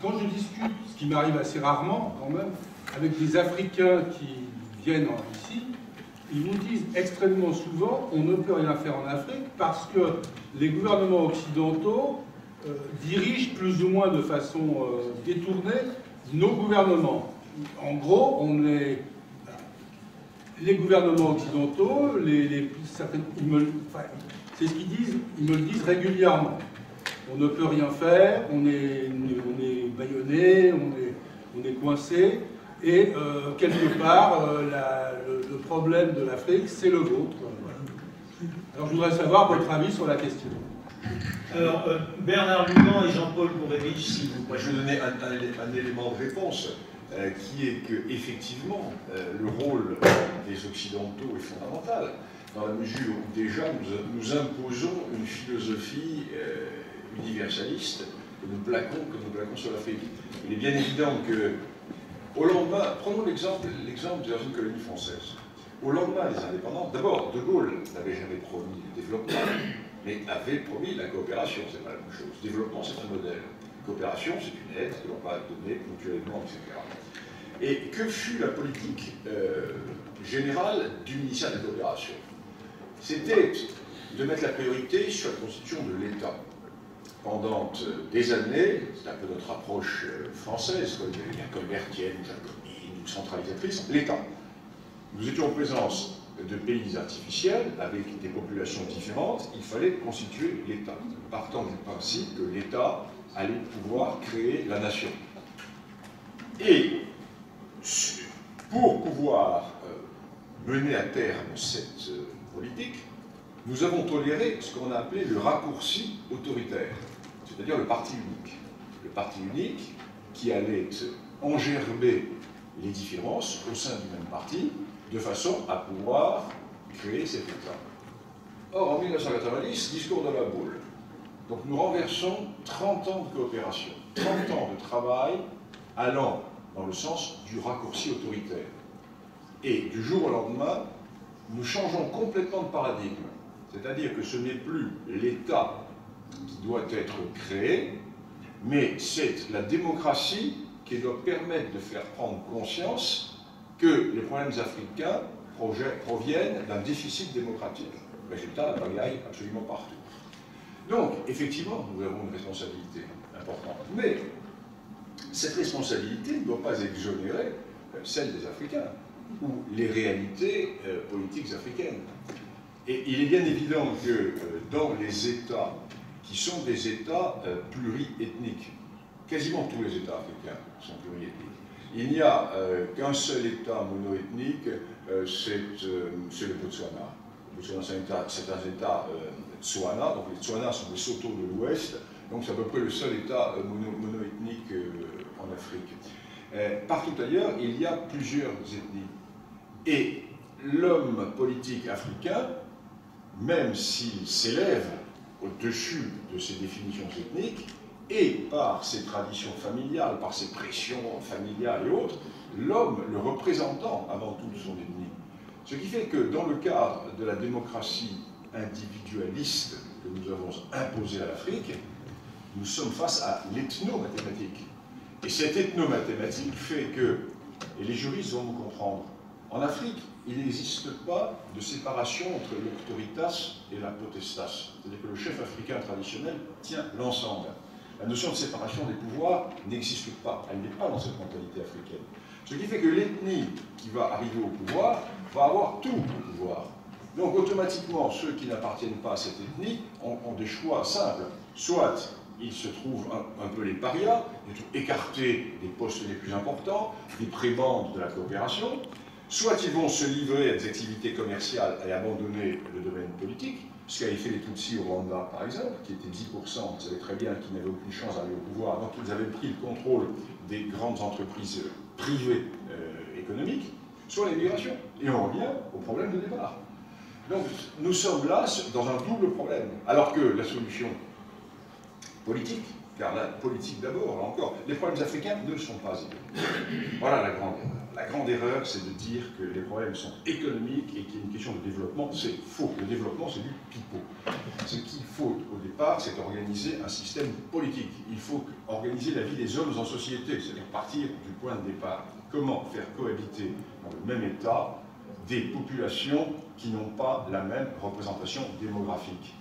quand je discute, ce qui m'arrive assez rarement quand même, avec des Africains qui viennent ici, ils nous disent extrêmement souvent on ne peut rien faire en Afrique parce que les gouvernements occidentaux dirigent plus ou moins de façon détournée nos gouvernements. En gros, les gouvernements occidentaux, c'est ce qu'ils disent, ils me le disent régulièrement. On ne peut rien faire, on est bâillonné, on est coincé, et quelque part, le problème de l'Afrique, c'est le vôtre. Alors je voudrais savoir votre avis sur la question. Alors, Bernard Lugan et Jean-Paul Gourevitch, s'il vous plaît. Moi, je vais donner un élément de réponse, qui est que, effectivement, le rôle des Occidentaux est fondamental, dans la mesure où déjà nous imposons une philosophie universaliste que nous plaquons sur l'Afrique. Il est bien évident que, au lendemain, prenons l'exemple de une colonie française. Au lendemain des indépendances, d'abord, De Gaulle n'avait jamais promis le développement, mais avait promis la coopération, c'est pas la même chose. Développement, c'est un modèle. Coopération, c'est une aide que l'on va donner ponctuellement, etc. Et que fut la politique générale du ministère de la coopération? C'était de mettre la priorité sur la constitution de l'État. Pendant des années, c'est un peu notre approche française, comme Berthienne, Jacobine, ou centralisatrice, l'État. Nous étions en présence de pays artificiels, avec des populations différentes, il fallait constituer l'État, partant du principe que l'État allait pouvoir créer la nation. Et pour pouvoir mener à terme cette politique, nous avons toléré ce qu'on a appelé le raccourci autoritaire, c'est-à-dire le parti unique. Le parti unique qui allait engerber les différences au sein du même parti, de façon à pouvoir créer cet État. Or, en 1990, discours de la boule. Donc nous renversons 30 ans de coopération, 30 ans de travail allant dans le sens du raccourci autoritaire. Et du jour au lendemain, nous changeons complètement de paradigme. C'est-à-dire que ce n'est plus l'État qui doit être créé, mais c'est la démocratie qui doit permettre de faire prendre conscience que les problèmes africains proviennent d'un déficit démocratique. Résultat, la bagaille absolument partout. Donc, effectivement, nous avons une responsabilité importante. Mais cette responsabilité ne doit pas exonérer celle des Africains ou les réalités politiques africaines. Et il est bien évident que dans les États qui sont des États pluriethniques, quasiment tous les États africains sont pluriethniques, il n'y a qu'un seul État monoethnique, c'est le Botswana. Le Botswana, c'est un État Tswana, donc les Tswana sont des Soto de l'Ouest, donc c'est à peu près le seul État monoethnique en Afrique. Partout ailleurs, il y a plusieurs ethnies. Et l'homme politique africain, même s'il s'élève au-dessus de ces définitions ethniques, et par ses traditions familiales, par ses pressions familiales et autres, l'homme, le représentant avant tout de son ethnie. Ce qui fait que dans le cadre de la démocratie individualiste que nous avons imposée à l'Afrique, nous sommes face à l'ethno-mathématique. Et cette ethno-mathématique fait que, et les juristes vont nous comprendre, en Afrique, il n'existe pas de séparation entre l'autoritas et la potestas. C'est-à-dire que le chef africain traditionnel tient l'ensemble. La notion de séparation des pouvoirs n'existe pas, elle n'est pas dans cette mentalité africaine. Ce qui fait que l'ethnie qui va arriver au pouvoir va avoir tout le pouvoir. Donc automatiquement, ceux qui n'appartiennent pas à cette ethnie ont des choix simples. Soit ils se trouvent un peu les parias, écartés des postes les plus importants, des prébendes de la coopération, soit ils vont se livrer à des activités commerciales et abandonner le domaine politique, ce qu'avaient fait les Tutsis au Rwanda, par exemple, qui étaient 10%, vous savez très bien qu'ils n'avaient aucune chance d'arriver au pouvoir, donc ils avaient pris le contrôle des grandes entreprises privées économiques, sur l'immigration. Et on revient au problème de départ. Donc nous sommes là dans un double problème, alors que la solution politique, car la politique d'abord, là encore, les problèmes africains ne sont pas économiques. Voilà la grande erreur. La grande erreur, c'est de dire que les problèmes sont économiques et qu'il y a une question de développement. C'est faux. Le développement, c'est du pipeau. Ce qu'il faut au départ, c'est organiser un système politique. Il faut organiser la vie des hommes en société, c'est-à-dire partir du point de départ. Comment faire cohabiter dans le même État des populations qui n'ont pas la même représentation démographique?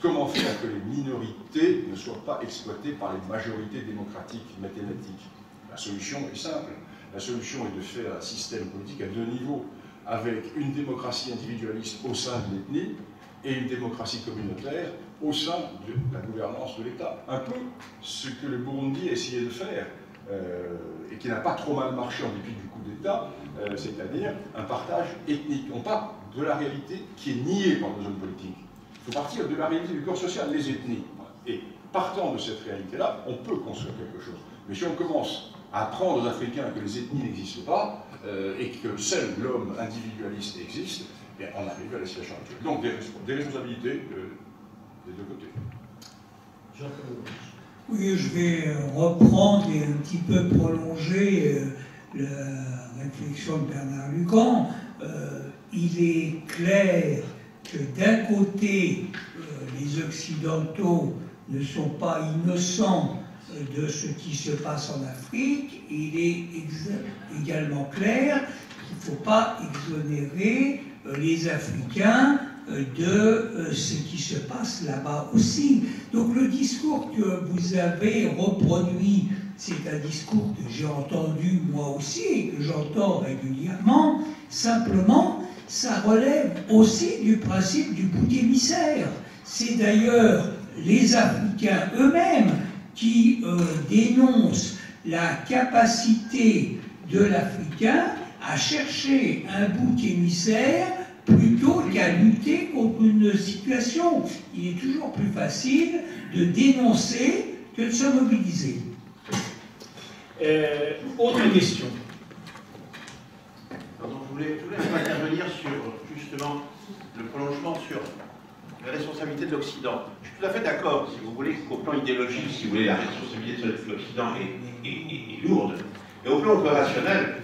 Comment faire que les minorités ne soient pas exploitées par les majorités démocratiques mathématiques? La solution est simple. La solution est de faire un système politique à deux niveaux, avec une démocratie individualiste au sein de l'ethnie et une démocratie communautaire au sein de la gouvernance de l'État. Un peu ce que le Burundi a essayé de faire, et qui n'a pas trop mal marché en dépit du coup d'État, c'est-à-dire un partage ethnique. On part de la réalité qui est niée par nos hommes politiques. Il faut partir de la réalité du corps social, les ethnies. Et partant de cette réalité-là, on peut construire quelque chose. Mais si on commence à apprendre aux Africains que les ethnies n'existent pas, et que seul l'homme individualiste existe, eh bien, on arrive à la situation actuelle. Donc des responsabilités des deux côtés. Oui, je vais reprendre et un petit peu prolonger la réflexion de Bernard Lucan. Il est clair que d'un côté, les Occidentaux ne sont pas innocents de ce qui se passe en Afrique. Il est également clair qu'il ne faut pas exonérer les Africains de ce qui se passe là-bas aussi. Donc le discours que vous avez reproduit, c'est un discours que j'ai entendu moi aussi et que j'entends régulièrement. Simplement, ça relève aussi du principe du bouc émissaire. C'est d'ailleurs les Africains eux-mêmes qui dénoncent la capacité de l'Africain à chercher un bouc émissaire plutôt qu'à lutter contre une situation. Il est toujours plus facile de dénoncer que de se mobiliser. Autre question. Pardon, je voulais un peu intervenir sur justement le prolongement sur la responsabilité de l'Occident. Je suis tout à fait d'accord, si vous voulez, qu'au plan idéologique, si vous voulez, la responsabilité de l'Occident est lourde. Et au plan opérationnel,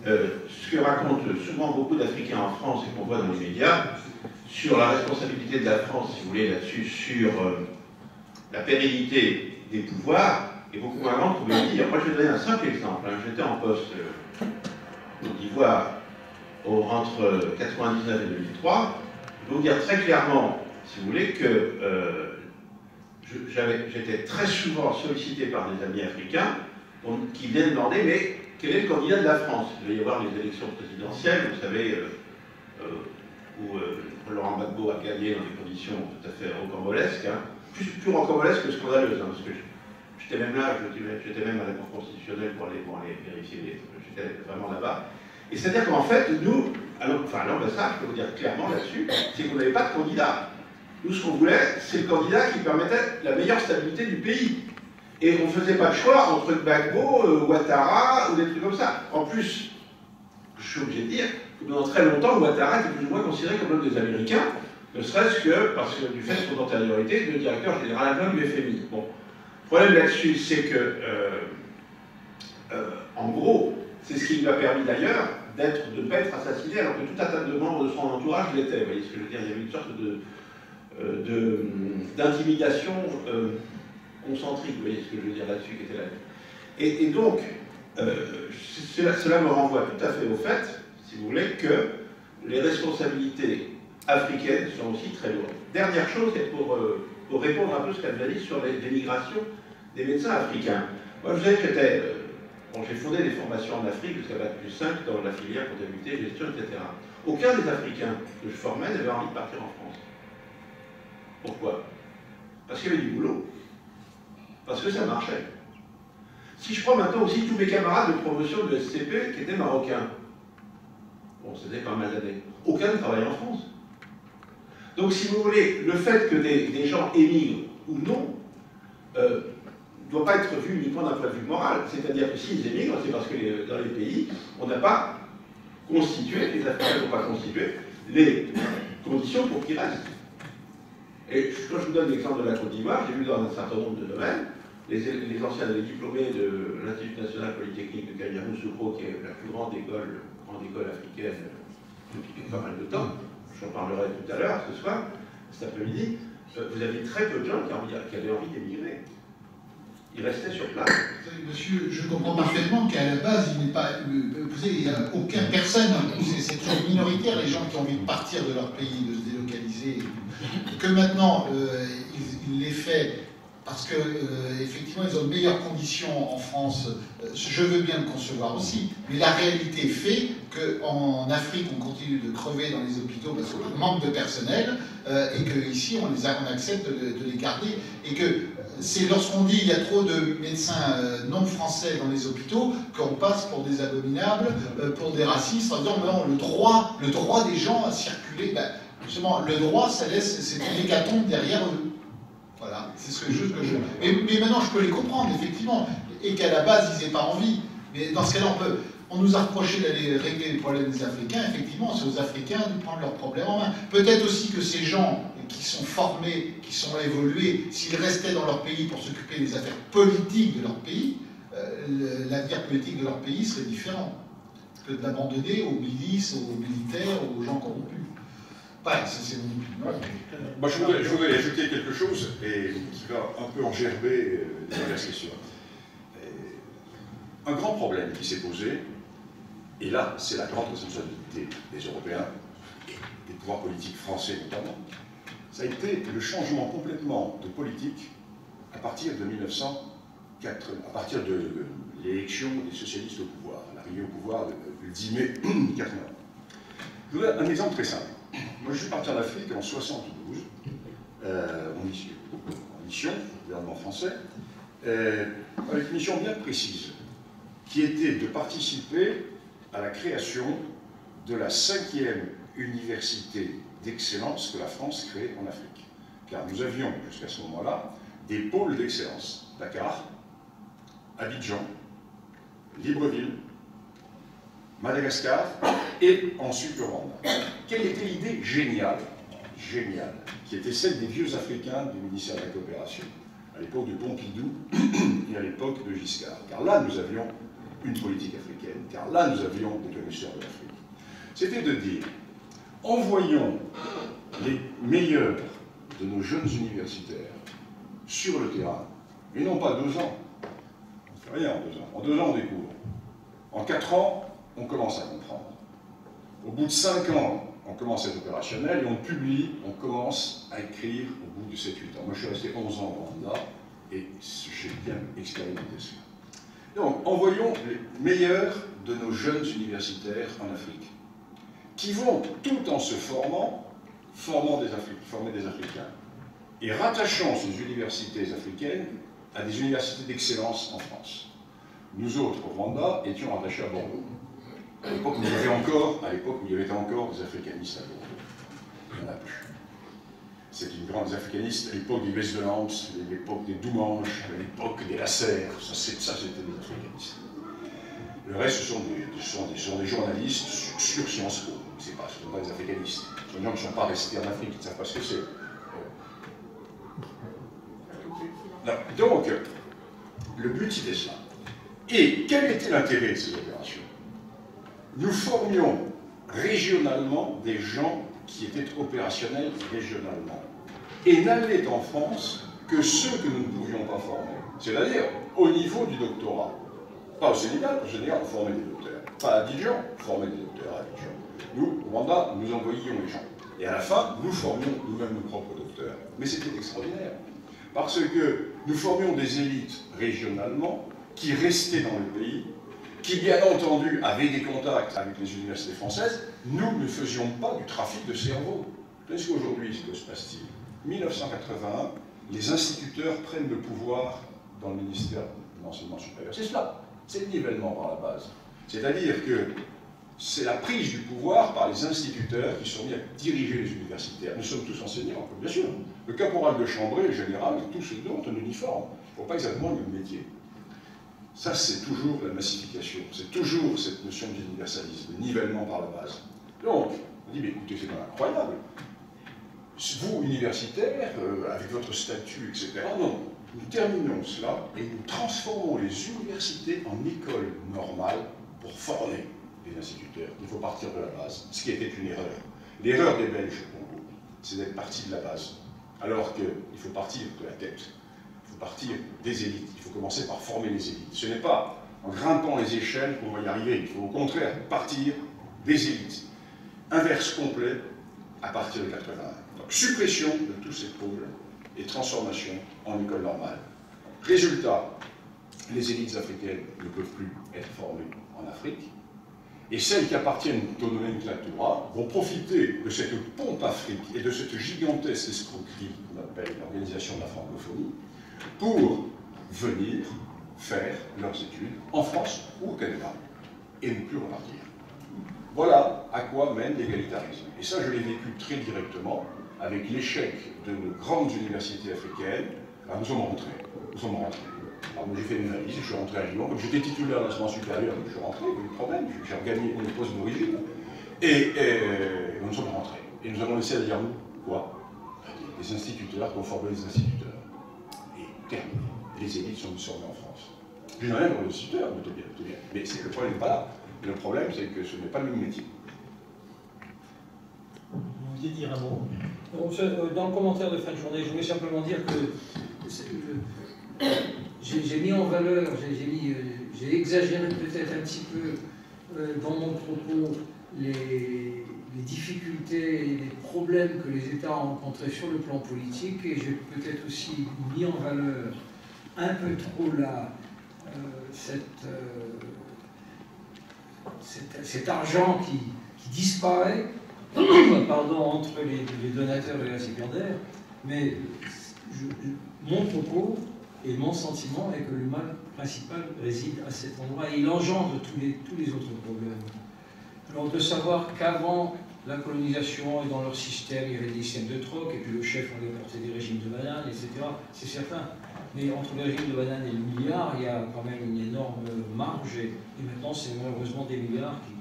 ce que racontent souvent beaucoup d'Africains en France et qu'on voit dans les médias, sur la responsabilité de la France, si vous voulez, là-dessus, sur la pérennité des pouvoirs, est beaucoup moins grande qu'on veut dire. Moi, je vais donner un simple exemple. J'étais en poste en Côte d'Ivoire entre 1999 et 2003. Je vais vous dire très clairement, si vous voulez, que j'étais très souvent sollicité par des amis africains qui venaient demander, mais quel est le candidat de la France? Il va y avoir les élections présidentielles, vous savez, où Laurent Gbagbo a gagné dans des conditions tout à fait rocambolesques, hein, plus rocambolesques que scandaleuses, hein, parce que j'étais même là, j'étais même à la Cour constitutionnelle pour aller vérifier, j'étais vraiment là-bas. Et c'est-à-dire qu'en fait, nous, à l'ambassade, je peux vous dire clairement là-dessus, c'est qu'on n'avait pas de candidat. Nous, ce qu'on voulait, c'est le candidat qui permettait la meilleure stabilité du pays. Et on ne faisait pas de choix entre Gbagbo, Ouattara ou des trucs comme ça. En plus, je suis obligé de dire que pendant très longtemps, Ouattara était plus ou moins considéré comme l'un des Américains, ne serait-ce que parce que du fait de son antériorité de directeur général adjoint du FMI. Bon, le problème là-dessus, c'est que, en gros, c'est ce qui lui a permis d'ailleurs de ne pas être assassiné, alors que tout un tas de membres de son entourage l'étaient. Vous voyez ce que je veux dire? Il y avait une sorte d'intimidation concentrique, vous voyez ce que je veux dire là-dessus, qui était là. Et donc, cela me renvoie tout à fait au fait, si vous voulez, que les responsabilités africaines sont aussi très lourdes. Dernière chose, c'est pour répondre un peu à ce qu'elle a dit sur l'émigration des médecins africains. Moi, je sais que j'ai fondé des formations en Afrique jusqu'à Bac+5 dans la filière comptabilité, gestion, etc. Aucun des Africains que je formais n'avait envie de partir en France. Pourquoi? Parce qu'il y avait du boulot. Parce que ça marchait. Si je prends maintenant aussi tous mes camarades de promotion de SCP qui étaient marocains, bon, c'était pas mal d'années, aucun ne travaillait en France. Donc, si vous voulez, le fait que des gens émigrent ou non, ne doit pas être vu uniquement d'un point de vue moral. C'est-à-dire que s'ils émigrent, c'est parce que dans les pays, on n'a pas constitué, les Africains n'ont pas constitué les conditions pour qu'ils restent. Et quand je vous donne l'exemple de la Côte d'Ivoire, j'ai vu dans un certain nombre de domaines, les anciens diplômés de l'Institut national politique Polytechnique de Yamoussoukro, qui est la plus grande école africaine depuis pas mal de temps, j'en parlerai tout à l'heure, ce soir, cet après-midi, vous avez très peu de gens qui avaient envie d'émigrer. Ils restaient sur place. Monsieur, je comprends parfaitement qu'à la base, il n'est pas. Vous savez, il n'y a aucune personne, c'est très minoritaire les gens qui ont envie de partir de leur pays, de se délocaliser. Que maintenant, il les fait parce que effectivement, ils ont de meilleures conditions en France. Je veux bien le concevoir aussi, mais la réalité fait qu'en Afrique, on continue de crever dans les hôpitaux parce qu'on manque de personnel et qu'ici, on accepte de les garder et que c'est lorsqu'on dit qu'il y a trop de médecins non français dans les hôpitaux qu'on passe pour des abominables, pour des racistes, en disant non, le droit des gens à circuler, ben, justement, le droit, ça laisse, c'est une hécatombe derrière eux. Voilà, c'est ce que je... Mais maintenant, je peux les comprendre, effectivement, et qu'à la base, ils n'aient pas envie. Mais dans ce cas-là, on nous a reproché d'aller régler les problèmes des Africains. Effectivement, c'est aux Africains de prendre leurs problèmes en main. Peut-être aussi que ces gens qui sont formés, qui sont évolués, s'ils restaient dans leur pays pour s'occuper des affaires politiques de leur pays, l'avenir politique de leur pays serait différent que de l'abandonner aux milices, aux militaires, aux gens corrompus. Voilà, c'est mon opinion. Moi, je voudrais ajouter quelque chose et qui va un peu engerber les diverses questions. Un grand problème qui s'est posé, et là, c'est la grande responsabilité des Européens et des pouvoirs politiques français notamment, ça a été le changement complètement de politique à partir de 1904, à partir de l'élection des socialistes au pouvoir, l'arrivée au pouvoir le 10 mai 1980. Je vous donne un exemple très simple. Moi, je suis parti en Afrique en 1972, en mission, au gouvernement français, avec une mission bien précise, qui était de participer à la création de la 5e université d'excellence que la France crée en Afrique. Car nous avions, jusqu'à ce moment-là, des pôles d'excellence. Dakar, Abidjan, Libreville, Madagascar et ensuite le Rwanda. Quelle était l'idée géniale, qui était celle des vieux Africains du ministère de la Coopération, à l'époque de Pompidou et à l'époque de Giscard. Car là, nous avions une politique africaine, car là, nous avions des connaisseurs de l'Afrique. C'était de dire, envoyons les meilleurs de nos jeunes universitaires sur le terrain, et non pas 2 ans. On ne fait rien en 2 ans. En 2 ans, on découvre. En 4 ans, on commence à comprendre. Au bout de 5 ans, on commence à être opérationnel et on publie, on commence à écrire au bout de 7-8 ans. Moi, je suis resté 11 ans au Rwanda et j'ai bien expérimenté cela. Donc, envoyons les meilleurs de nos jeunes universitaires en Afrique, qui vont, tout en se former des Africains, et rattachant ces universités africaines à des universités d'excellence en France. Nous autres, au Rwanda, étions rattachés à Bordeaux. À l'époque où il y avait encore des africanistes à Bordeaux. Il n'y en a plus. C'est une grande africaniste à l'époque du Westland, à l'époque des Doumanges, à l'époque des Lasserre. Ça, c'était des africanistes. Le reste, ce sont des journalistes sur Sciences Po. Ce ne sont pas des africanistes. Ce sont des gens qui ne sont pas restés en Afrique, qui ne savent pas ce que c'est. Donc, le but, c'était cela. Et quel était l'intérêt de ces opérations? Nous formions régionalement des gens qui étaient opérationnels régionalement. Et n'allaient en France que ceux que nous ne pouvions pas former. C'est-à-dire au niveau du doctorat. Pas au Sénégal, au Sénégal, on formait des docteurs. Pas à Abidjan, on formait des docteurs à Abidjan. Nous, au Rwanda, nous envoyions les gens. Et à la fin, nous formions nous-mêmes nos propres docteurs. Mais c'était extraordinaire. Parce que nous formions des élites régionalement qui restaient dans le pays, qui bien entendu avaient des contacts avec les universités françaises. Nous ne faisions pas du trafic de cerveau. Qu'est-ce qu'aujourd'hui, que se passe-t-il? 1981, les instituteurs prennent le pouvoir dans le ministère de l'enseignement supérieur. C'est cela, c'est le nivellement par la base. C'est-à-dire que c'est la prise du pouvoir par les instituteurs qui sont mis à diriger les universitaires. Nous sommes tous enseignants, bien sûr. Le caporal de chambrée, le général, tous ceux ont un uniforme. Ils n'ont pas exactement le même métier. Ça, c'est toujours la massification. C'est toujours cette notion d'universalisme, de nivellement par la base. Donc, on dit, mais écoutez, c'est incroyable. Vous, universitaires, avec votre statut, etc., non. nous terminons cela et nous transformons les universités en écoles normales pour former les instituteurs. Il faut partir de la base, ce qui était une erreur. L'erreur des Belges au Congo, c'est d'être parti de la base, alors qu'il faut partir de la tête, il faut partir des élites, il faut commencer par former les élites. Ce n'est pas en grimpant les échelles qu'on va y arriver, il faut au contraire partir des élites. Inverse complet à partir de 81. Donc suppression de tous ces pôles et transformation en école normale. Résultat, les élites africaines ne peuvent plus être formées en Afrique, et celles qui appartiennent au nomenclatura vont profiter de cette pompe Afrique et de cette gigantesque escroquerie qu'on appelle l'organisation de la francophonie pour venir faire leurs études en France ou au Canada et ne plus repartir. Voilà à quoi mène l'égalitarisme. Et ça, je l'ai vécu très directement avec l'échec de nos grandes universités africaines. Alors, nous sommes rentrés. Alors, moi, j'ai fait une analyse, je suis rentré à Lyon. Comme j'étais titulaire de l'enseignement supérieur, je suis rentré, il y a eu de problème, j'ai regagné mon poste d'origine. Et nous sommes rentrés. Et nous avons laissé derrière nous, quoi? Des instituteurs qui ont formé les instituteurs. Et terminé. Les élites sont désormais en France. Je n'ai rien pour les instituteurs, mais tout bien. Mais le problème n'est pas là. Et le problème, c'est que ce n'est pas le même métier. Vous vouliez dire un mot? Dans le commentaire de fin de journée, je voulais simplement dire que j'ai mis en valeur, j'ai exagéré peut-être un petit peu dans mon propos les difficultés et les problèmes que les États ont rencontrés sur le plan politique, et j'ai peut-être aussi mis en valeur un peu trop là cet argent qui disparaît entre les donateurs et les récipiendaires, mais mon propos et mon sentiment est que le mal principal réside à cet endroit, et il engendre tous les autres problèmes. Alors de savoir qu'avant la colonisation et dans leur système, il y avait des systèmes de troc, et puis le chef allait porter des régimes de bananes, etc., c'est certain. Mais entre le régime de bananes et le milliard, il y a quand même une énorme marge, et maintenant c'est malheureusement des milliards qui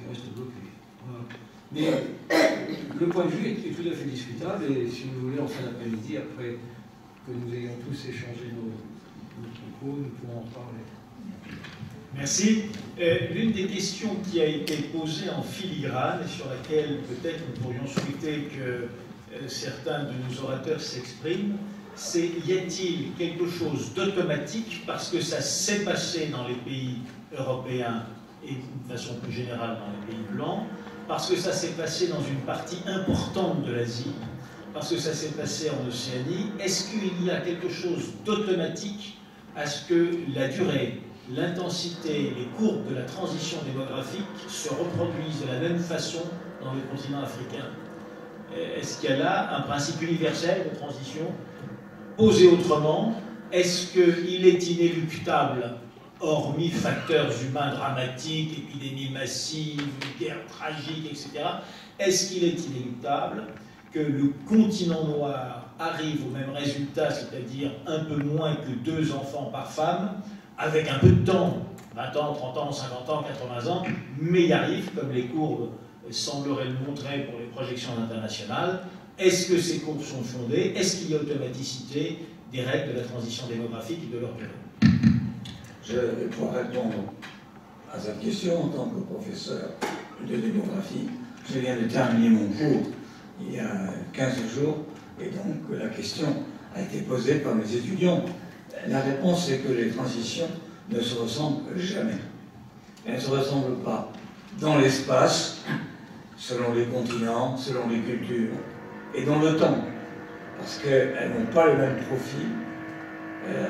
restent bloqués. Voilà. Mais le point de vue est tout à fait discutable, et si vous voulez, en fin d'après-midi, après que nous ayons tous échangé nos propos, nous pourrons en parler. Merci. L'une des questions qui a été posée en filigrane et sur laquelle peut-être nous pourrions souhaiter que certains de nos orateurs s'expriment, c'est: y a-t-il quelque chose d'automatique, parce que ça s'est passé dans les pays européens et de façon plus générale dans les pays blancs, parce que ça s'est passé dans une partie importante de l'Asie, parce que ça s'est passé en Océanie, est-ce qu'il y a quelque chose d'automatique à ce que la durée, l'intensité, les courbes de la transition démographique se reproduisent de la même façon dans le continent africain? Est-ce qu'il y a là un principe universel de transition? Posé autrement, est-ce qu'il est inéluctable, hormis facteurs humains dramatiques, épidémies massives, guerres tragiques, etc., est-ce qu'il est inéluctable que le continent noir arrive au même résultat, c'est-à-dire un peu moins que 2 enfants par femme, avec un peu de temps, 20 ans, 30 ans, 50 ans, 80 ans, mais y arrive, comme les courbes sembleraient le montrer pour les projections internationales? Est-ce que ces courbes sont fondées? Est-ce qu'il y a automaticité des règles de la transition démographique et de leur durée? Je vais pouvoir répondre à cette question en tant que professeur de démographie. Je viens de terminer mon cours il y a 15 jours, et donc la question a été posée par mes étudiants. La réponse est que les transitions ne se ressemblent jamais. Elles ne se ressemblent pas dans l'espace, selon les continents, selon les cultures, et dans le temps, parce qu'elles n'ont pas le même profil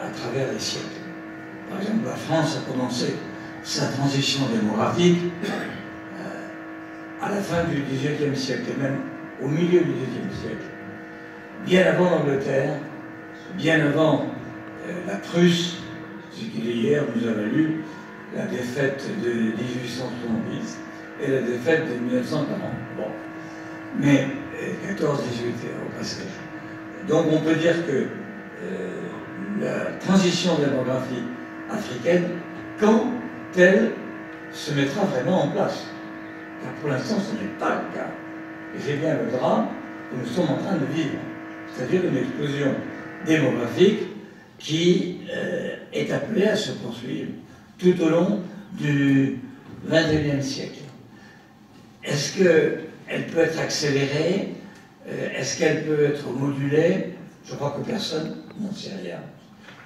à travers les siècles. Par exemple, la France a commencé sa transition démographique à la fin du XVIIIe siècle, et même au milieu du XVIIIe siècle, bien avant l'Angleterre, bien avant la Prusse, ce qui hier nous a valu la défaite de 1870 et la défaite de 1940. Bon. Mais 14-18 au passage. Donc on peut dire que la transition démographique africaine, quand elle se mettra vraiment en place. Car pour l'instant, ce n'est pas le cas. Et c'est bien le drame que nous sommes en train de vivre. C'est-à-dire une explosion démographique qui est appelée à se poursuivre tout au long du XXIe siècle. Est-ce qu'elle peut être accélérée? Est-ce qu'elle peut être modulée? Je crois que personne n'en sait rien.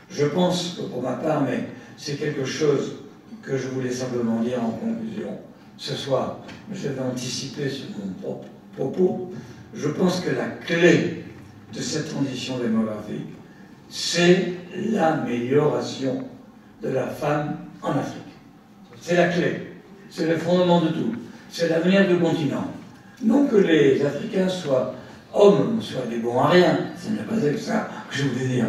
Je pense que pour ma part, mais c'est quelque chose que je voulais simplement dire en conclusion ce soir, je vais anticiper sur mon propos, je pense que la clé de cette transition démographique, c'est l'amélioration de la femme en Afrique. C'est la clé, c'est le fondement de tout, c'est l'avenir du continent. Non que les Africains soient hommes, soient des bons à rien, ce n'est pas ça que je voulais dire.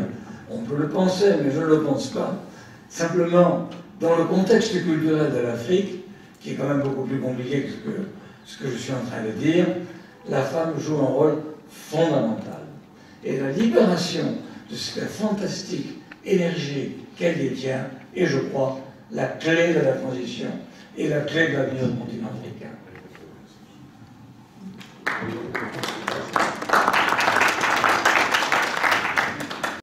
On peut le penser, mais je ne le pense pas. Simplement, dans le contexte culturel de l'Afrique, qui est quand même beaucoup plus compliqué que ce que je suis en train de dire, la femme joue un rôle fondamental. Et la libération de cette fantastique énergie qu'elle détient est, je crois, la clé de la transition et la clé de l'avenir du continent africain.